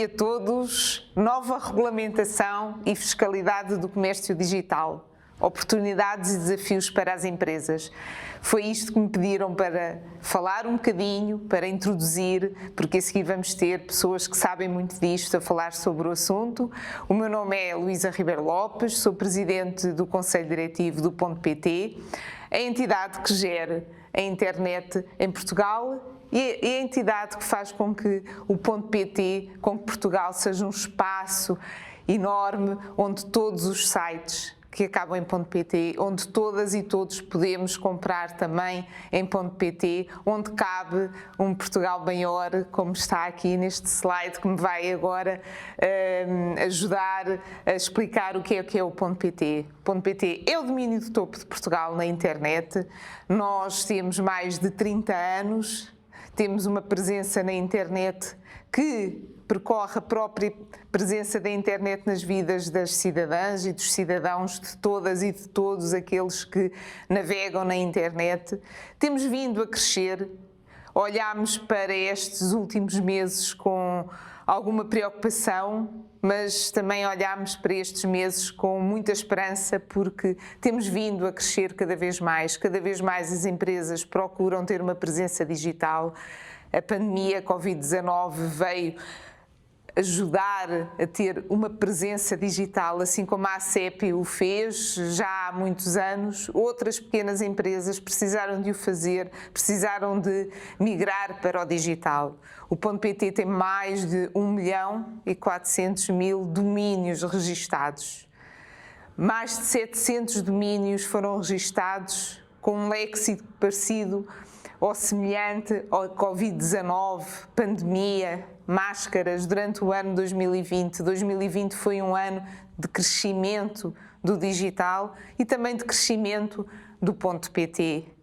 dia a todos. Nova regulamentação e fiscalidade do comércio digital. Oportunidades e desafios para as empresas. Foi isto que me pediram para falar um bocadinho, para introduzir, porque a seguir vamos ter pessoas que sabem muito disto a falar sobre o assunto. O meu nome é Luísa Ribeiro Lopes, sou presidente do Conselho Diretivo do Ponto.pt, a entidade que gera a internet em Portugal e a entidade que faz com que o Ponto.pt, com que Portugal seja um espaço enorme onde todos os sites que acabam em .pt, onde todas e todos podemos comprar também em .pt, onde cabe um Portugal maior, como está aqui neste slide que me vai agora ajudar a explicar o que é o .pt. .pt é o domínio de topo de Portugal na internet. Nós temos mais de 30 anos, temos uma presença na internet que percorre a própria presença da internet nas vidas das cidadãs e dos cidadãos, de todas e de todos aqueles que navegam na internet. Temos vindo a crescer, olhámos para estes últimos meses com alguma preocupação, mas também olhámos para estes meses com muita esperança, porque temos vindo a crescer cada vez mais as empresas procuram ter uma presença digital. A pandemia Covid-19 veio ajudar a ter uma presença digital, assim como a ACEP o fez já há muitos anos. Outras pequenas empresas precisaram de o fazer, precisaram de migrar para o digital. O Ponto.pt tem mais de 1.400.000 domínios registados. Mais de 700 domínios foram registados com um léxico parecido ou semelhante ao Covid-19, pandemia, máscaras, durante o ano 2020. 2020 foi um ano de crescimento do digital e também de crescimento do Ponto.pt.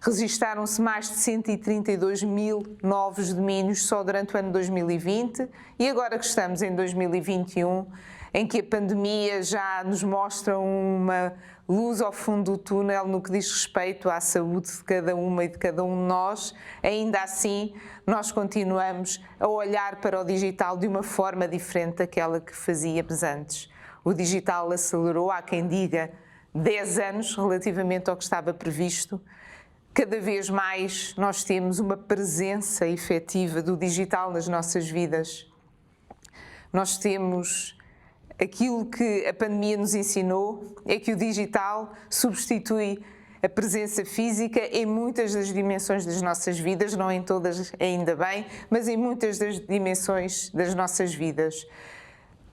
Registaram-se mais de 132.000 novos domínios só durante o ano 2020 e agora que estamos em 2021, em que a pandemia já nos mostra uma luz ao fundo do túnel no que diz respeito à saúde de cada uma e de cada um de nós, ainda assim nós continuamos a olhar para o digital de uma forma diferente daquela que fazíamos antes. O digital acelerou, há quem diga, 10 anos relativamente ao que estava previsto. Cada vez mais nós temos uma presença efetiva do digital nas nossas vidas. Nós temos aquilo que a pandemia nos ensinou, é que o digital substitui a presença física em muitas das dimensões das nossas vidas, não em todas ainda bem, mas em muitas das dimensões das nossas vidas.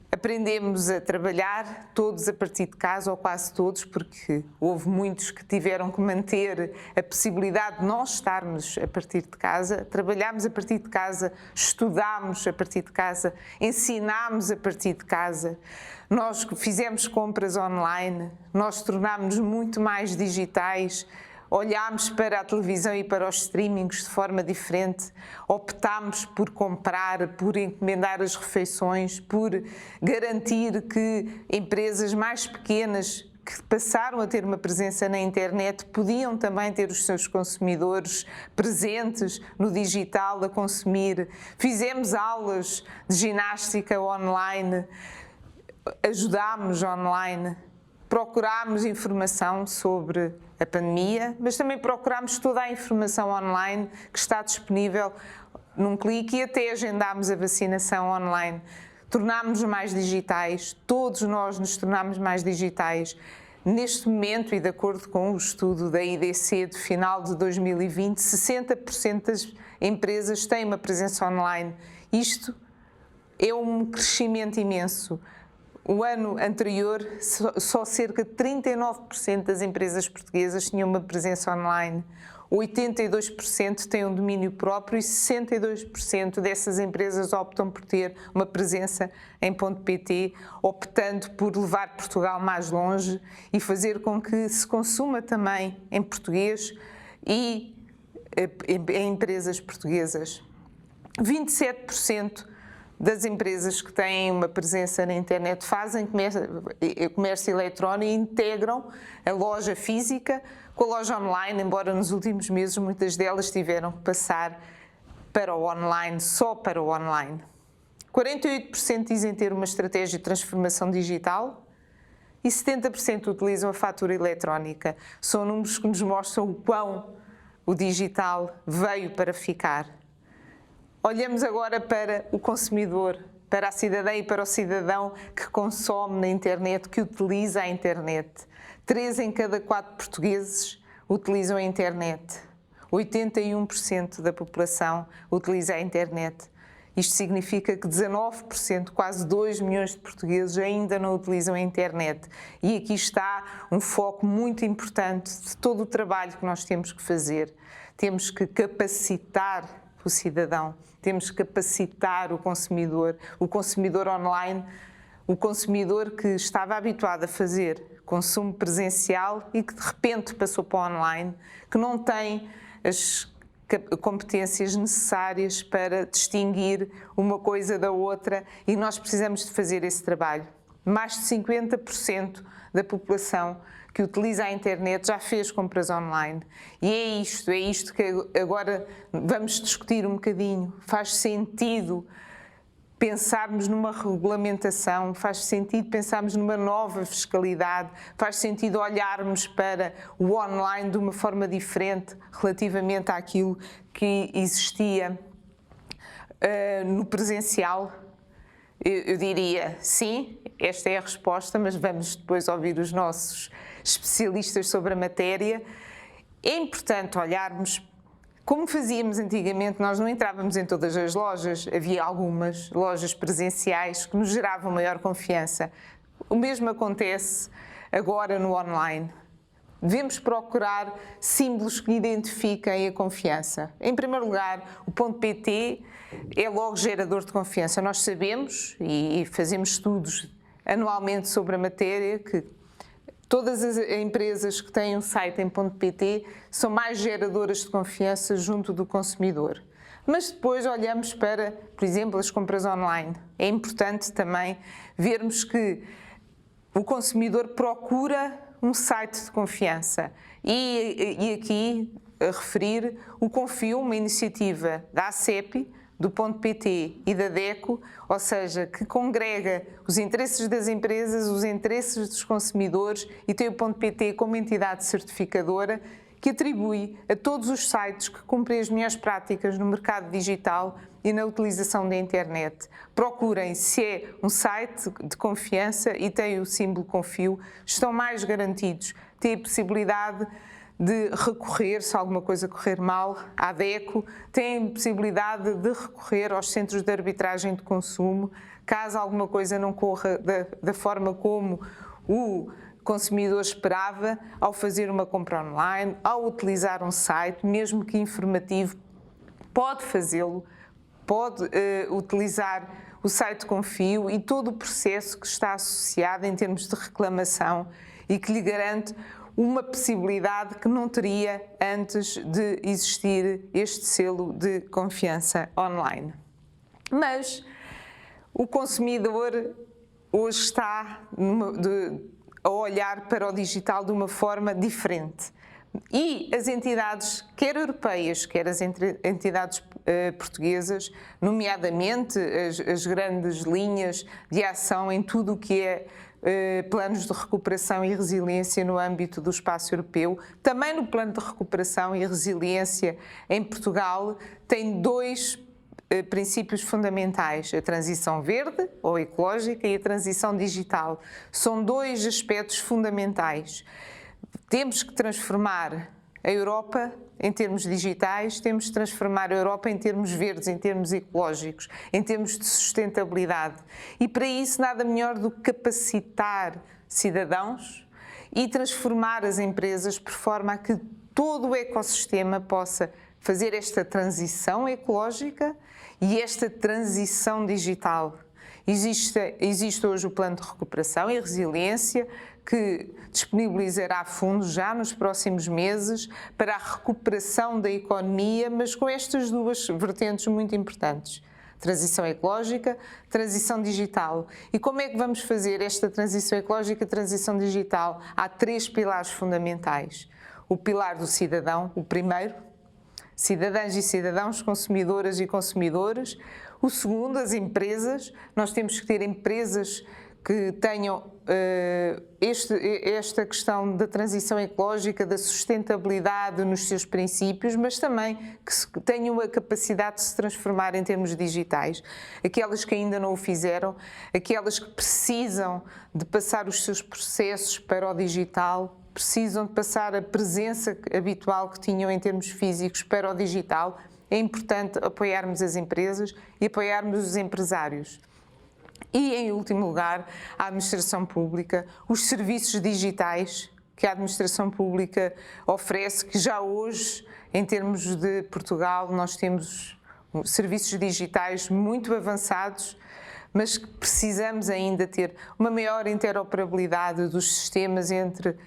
Aprendemos a trabalhar todos a partir de casa, ou quase todos, porque houve muitos que tiveram que manter a possibilidade de nós estarmos a partir de casa. Trabalhámos a partir de casa, estudámos a partir de casa, ensinámos a partir de casa. Nós fizemos compras online, nós tornámos-nos muito mais digitais, olhámos para a televisão e para os streamings de forma diferente, optámos por comprar, por encomendar as refeições, por garantir que empresas mais pequenas que passaram a ter uma presença na internet podiam também ter os seus consumidores presentes no digital a consumir. Fizemos aulas de ginástica online, ajudámos online, procurámos informação sobre a pandemia, mas também procurámos toda a informação online que está disponível num clique e até agendámos a vacinação online. Tornámos-nos mais digitais, todos nós nos tornámos mais digitais. Neste momento, e de acordo com o estudo da IDC de final de 2020, 60% das empresas têm uma presença online. Isto é um crescimento imenso. O ano anterior, só cerca de 39% das empresas portuguesas tinham uma presença online. 82% têm um domínio próprio e 62% dessas empresas optam por ter uma presença em Ponto.pt, optando por levar Portugal mais longe e fazer com que se consuma também em português e em empresas portuguesas. 27% das empresas que têm uma presença na internet fazem comércio eletrónico e integram a loja física com a loja online, embora nos últimos meses muitas delas tiveram que passar para o online, só para o online. 48% dizem ter uma estratégia de transformação digital e 70% utilizam a fatura eletrónica. São números que nos mostram o quão o digital veio para ficar. Olhamos agora para o consumidor, para a cidadã e para o cidadão que consome na internet, que utiliza a internet. 3 em cada 4 portugueses utilizam a internet. 81% da população utiliza a internet. Isto significa que 19%, quase 2 milhões de portugueses, ainda não utilizam a internet. E aqui está um foco muito importante de todo o trabalho que nós temos que fazer. Temos que capacitar o cidadão, temos que capacitar o consumidor online, o consumidor que estava habituado a fazer consumo presencial e que de repente passou para o online, que não tem as competências necessárias para distinguir uma coisa da outra, e nós precisamos de fazer esse trabalho. Mais de 50% da população que utiliza a internet já fez compras online. E é isto que agora vamos discutir um bocadinho. Faz sentido pensarmos numa regulamentação, faz sentido pensarmos numa nova fiscalidade, faz sentido olharmos para o online de uma forma diferente relativamente àquilo que existia no presencial. Eu diria sim, esta é a resposta, mas vamos depois ouvir os nossos especialistas sobre a matéria. É importante olharmos como fazíamos antigamente. Nós não entrávamos em todas as lojas, havia algumas lojas presenciais que nos geravam maior confiança. O mesmo acontece agora no online. Devemos procurar símbolos que identifiquem a confiança. Em primeiro lugar, o .pt é logo gerador de confiança. Nós sabemos e fazemos estudos anualmente sobre a matéria que todas as empresas que têm um site em .pt são mais geradoras de confiança junto do consumidor. Mas depois olhamos para, por exemplo, as compras online. É importante também vermos que o consumidor procura um site de confiança. E aqui a referir o Confio, uma iniciativa da ACEP, do .pt e da DECO, ou seja, que congrega os interesses das empresas, os interesses dos consumidores, e tem o .pt como entidade certificadora que atribui a todos os sites que cumprem as melhores práticas no mercado digital e na utilização da internet. Procurem se é um site de confiança e tem o símbolo Confio, estão mais garantidos, têm a possibilidade de recorrer, se alguma coisa correr mal, à DECO, têm possibilidade de recorrer aos centros de arbitragem de consumo, caso alguma coisa não corra da forma como o consumidor esperava, ao fazer uma compra online, ao utilizar um site, mesmo que informativo, pode fazê-lo, pode utilizar o site Confio e todo o processo que está associado em termos de reclamação e que lhe garante uma possibilidade que não teria antes de existir este selo de confiança online. Mas o consumidor hoje está a olhar para o digital de uma forma diferente. E as entidades, quer europeias, quer as entidades portuguesas, nomeadamente as grandes linhas de ação em tudo o que é planos de recuperação e resiliência no âmbito do espaço europeu, também no plano de recuperação e resiliência em Portugal, tem 2 princípios fundamentais: a transição verde ou ecológica e a transição digital. São 2 aspectos fundamentais. Temos que transformar a Europa em termos digitais, temos de transformar a Europa em termos verdes, em termos ecológicos, em termos de sustentabilidade. E para isso nada melhor do que capacitar cidadãos e transformar as empresas por forma a que todo o ecossistema possa fazer esta transição ecológica e esta transição digital. Existe hoje o Plano de Recuperação e Resiliência, que disponibilizará fundos já nos próximos meses para a recuperação da economia, mas com estas 2 vertentes muito importantes: transição ecológica, transição digital. E como é que vamos fazer esta transição ecológica e transição digital? Há 3 pilares fundamentais. O pilar do cidadão, o primeiro, cidadãs e cidadãos, consumidoras e consumidores. O segundo, as empresas. Nós temos que ter empresas que tenham esta questão da transição ecológica, da sustentabilidade nos seus princípios, mas também que tenham a capacidade de se transformar em termos digitais. Aquelas que ainda não o fizeram, aquelas que precisam de passar os seus processos para o digital, precisam de passar a presença habitual que tinham em termos físicos para o digital. É importante apoiarmos as empresas e apoiarmos os empresários. E, em último lugar, a administração pública, os serviços digitais que a administração pública oferece, que já hoje, em termos de Portugal, nós temos serviços digitais muito avançados, mas que precisamos ainda ter uma maior interoperabilidade dos sistemas entre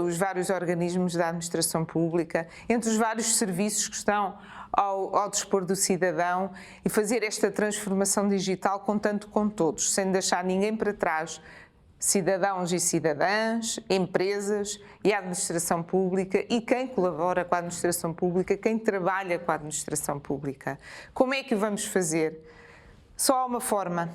os vários organismos da administração pública, entre os vários serviços que estão ao dispor do cidadão e fazer esta transformação digital contando com todos, sem deixar ninguém para trás, cidadãos e cidadãs, empresas e a administração pública e quem colabora com a administração pública, quem trabalha com a administração pública. Como é que o vamos fazer? Só há uma forma: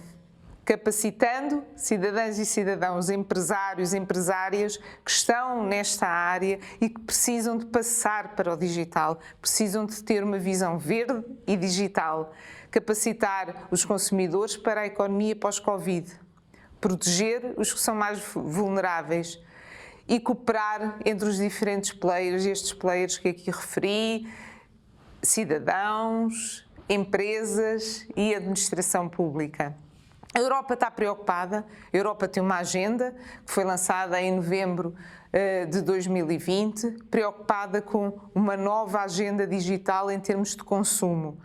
capacitando cidadãs e cidadãos, empresários, empresárias que estão nesta área e que precisam de passar para o digital, precisam de ter uma visão verde e digital, capacitar os consumidores para a economia pós-Covid, proteger os que são mais vulneráveis e cooperar entre os diferentes players, estes players que aqui referi, cidadãos, empresas e administração pública. A Europa está preocupada, a Europa tem uma agenda que foi lançada em novembro de 2020, preocupada com uma nova agenda digital em termos de consumo.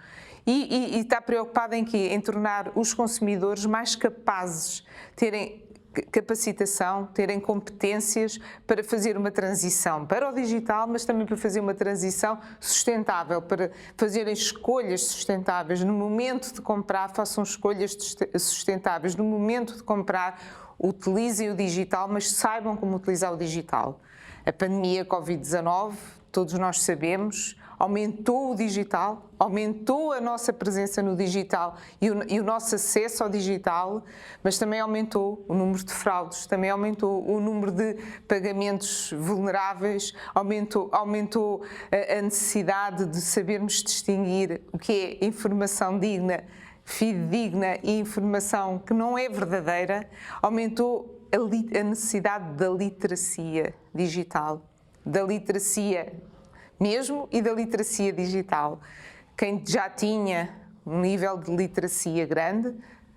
E está preocupada em quê? Em tornar os consumidores mais capazes, terem capacitação, terem competências para fazer uma transição para o digital, mas também para fazer uma transição sustentável, para fazerem escolhas sustentáveis. No momento de comprar, façam escolhas sustentáveis. No momento de comprar, utilizem o digital, mas saibam como utilizar o digital. A pandemia Covid-19, todos nós sabemos, aumentou o digital, aumentou a nossa presença no digital e o nosso acesso ao digital, mas também aumentou o número de fraudes, também aumentou o número de pagamentos vulneráveis, aumentou a necessidade de sabermos distinguir o que é informação digna, fidedigna e informação que não é verdadeira, aumentou a necessidade da literacia digital, da literacia mesmo e da literacia digital. Quem já tinha um nível de literacia grande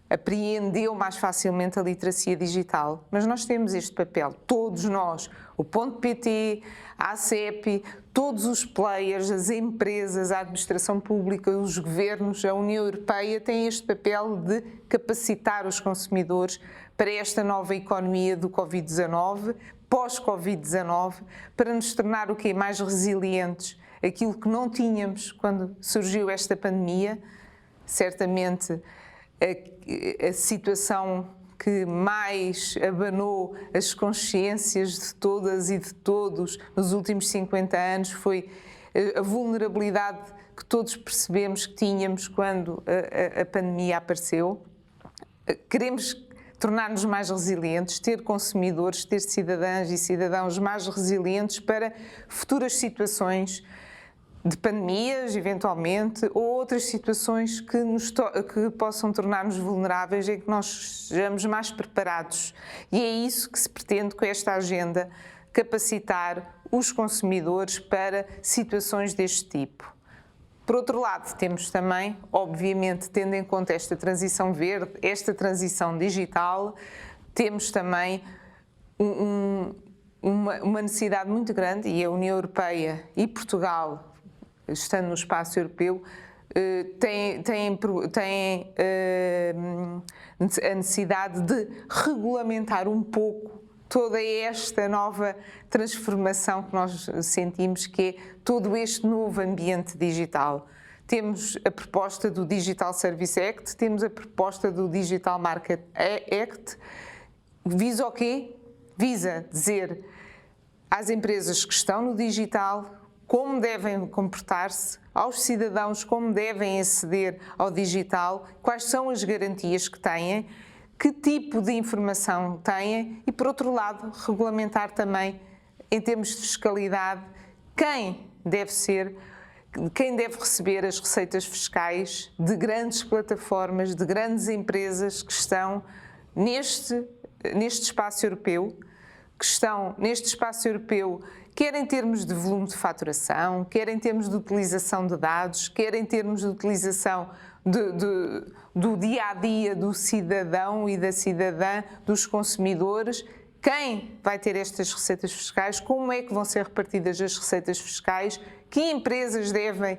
apreendeu mais facilmente a literacia digital. Mas nós temos este papel, todos nós, o Ponto.pt, a ACEP, todos os players, as empresas, a administração pública, os governos, a União Europeia têm este papel de capacitar os consumidores para esta nova economia do Covid-19, pós-Covid-19, para nos tornar o quê? Mais resilientes. Aquilo que não tínhamos quando surgiu esta pandemia, certamente a situação que mais abanou as consciências de todas e de todos nos últimos 50 anos foi a vulnerabilidade que todos percebemos que tínhamos quando a pandemia apareceu. Queremos tornar-nos mais resilientes, ter consumidores, ter cidadãs e cidadãos mais resilientes para futuras situações de pandemias, eventualmente, ou outras situações que possam tornar-nos vulneráveis em que nós sejamos mais preparados. E é isso que se pretende com esta agenda, capacitar os consumidores para situações deste tipo. Por outro lado, temos também, obviamente, tendo em conta esta transição verde, esta transição digital, temos também uma necessidade muito grande, e a União Europeia e Portugal, estando no espaço europeu, têm a necessidade de regulamentar um pouco toda esta nova transformação que nós sentimos, que é todo este novo ambiente digital. Temos a proposta do Digital Service Act, temos a proposta do Digital Market Act. Visa o quê? Visa dizer às empresas que estão no digital como devem comportar-se, aos cidadãos como devem aceder ao digital, quais são as garantias que têm, que tipo de informação têm e, por outro lado, regulamentar também, em termos de fiscalidade, quem deve receber as receitas fiscais de grandes plataformas, de grandes empresas que estão neste espaço europeu, quer em termos de volume de faturação, quer em termos de utilização de dados, quer em termos de utilização do dia-a-dia do cidadão e da cidadã, dos consumidores. Quem vai ter estas receitas fiscais? Como é que vão ser repartidas as receitas fiscais? Que empresas devem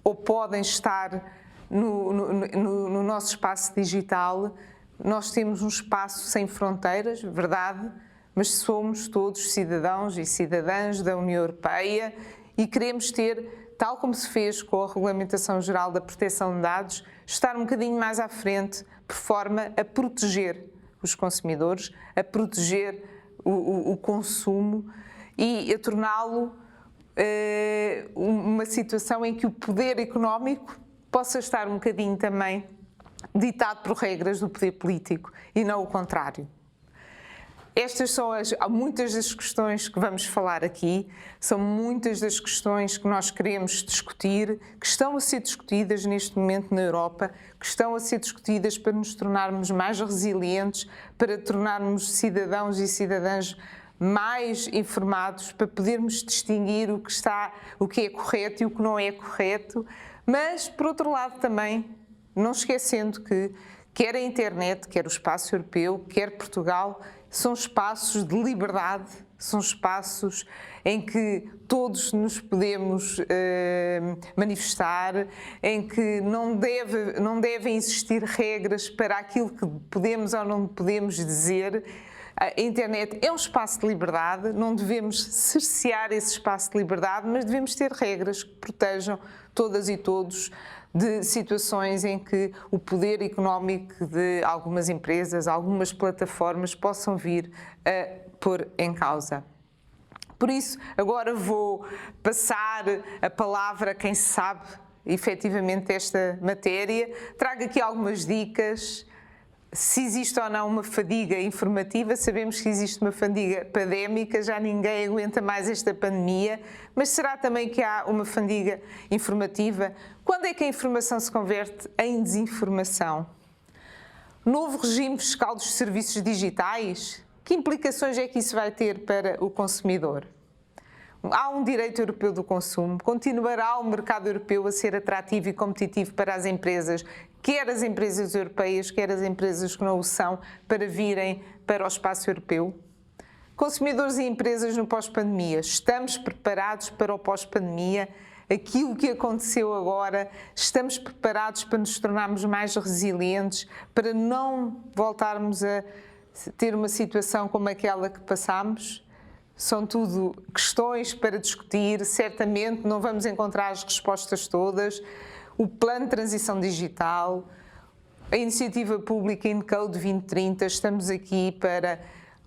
ou podem estar no nosso espaço digital? Nós temos um espaço sem fronteiras, verdade, mas somos todos cidadãos e cidadãs da União Europeia e queremos ter, tal como se fez com a Regulamentação Geral da Proteção de Dados, estar um bocadinho mais à frente, por forma a proteger os consumidores, a proteger o consumo e a torná-lo uma situação em que o poder económico possa estar um bocadinho também ditado por regras do poder político e não o contrário. Estas são muitas das questões que vamos falar aqui, são muitas das questões que nós queremos discutir, que estão a ser discutidas neste momento na Europa, que estão a ser discutidas para nos tornarmos mais resilientes, para tornarmos cidadãos e cidadãs mais informados, para podermos distinguir o que é correto e o que não é correto, mas, por outro lado, também, não esquecendo que quer a internet, quer o espaço europeu, quer Portugal, são espaços de liberdade, são espaços em que todos nos podemos manifestar, em que não devem existir regras para aquilo que podemos ou não podemos dizer. A internet é um espaço de liberdade, não devemos cercear esse espaço de liberdade, mas devemos ter regras que protejam todas e todos de situações em que o poder económico de algumas empresas, algumas plataformas possam vir a pôr em causa. Por isso, agora vou passar a palavra a quem sabe efetivamente esta matéria. Trago aqui algumas dicas. Se existe ou não uma fadiga informativa, sabemos que existe uma fadiga pandémica, já ninguém aguenta mais esta pandemia, mas será também que há uma fadiga informativa? Quando é que a informação se converte em desinformação? Novo regime fiscal dos serviços digitais? Que implicações é que isso vai ter para o consumidor? Há um direito europeu do consumo, continuará o mercado europeu a ser atrativo e competitivo para as empresas, quer as empresas europeias, quer as empresas que não o são, para virem para o espaço europeu? Consumidores e empresas no pós-pandemia, estamos preparados para o pós-pandemia? Aquilo que aconteceu agora, estamos preparados para nos tornarmos mais resilientes, para não voltarmos a ter uma situação como aquela que passámos? São tudo questões para discutir, certamente não vamos encontrar as respostas todas. O plano de transição digital, a iniciativa pública Encode 2030, estamos aqui para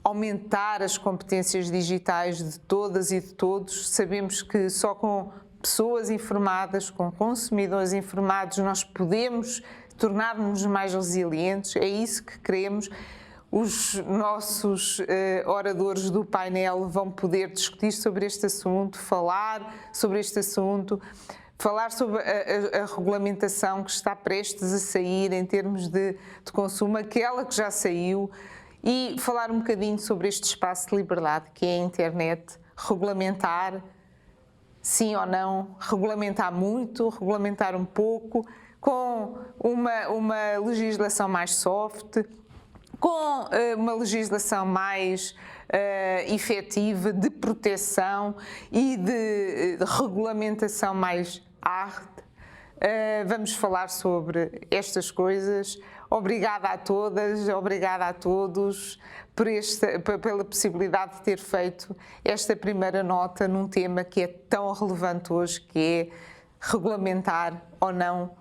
aumentar as competências digitais de todas e de todos. Sabemos que só com pessoas informadas, com consumidores informados, nós podemos tornar-nos mais resilientes, é isso que queremos. Os nossos oradores do painel vão poder discutir sobre este assunto, falar sobre este assunto, falar sobre a regulamentação que está prestes a sair em termos de consumo, aquela que já saiu, e falar um bocadinho sobre este espaço de liberdade que é a internet, regulamentar, sim ou não, regulamentar muito, regulamentar um pouco, com uma legislação mais soft, com uma legislação mais efetiva de proteção e de regulamentação mais hard. Vamos falar sobre estas coisas. Obrigada a todas, obrigada a todos pela possibilidade de ter feito esta primeira nota num tema que é tão relevante hoje, que é regulamentar ou não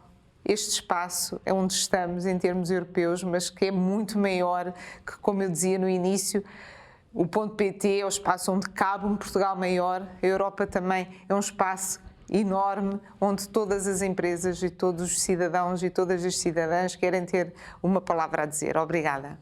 este espaço é onde estamos em termos europeus, mas que é muito maior, que, como eu dizia no início, O .pt é o espaço onde cabe um Portugal maior. A Europa também é um espaço enorme, onde todas as empresas e todos os cidadãos e todas as cidadãs querem ter uma palavra a dizer. Obrigada.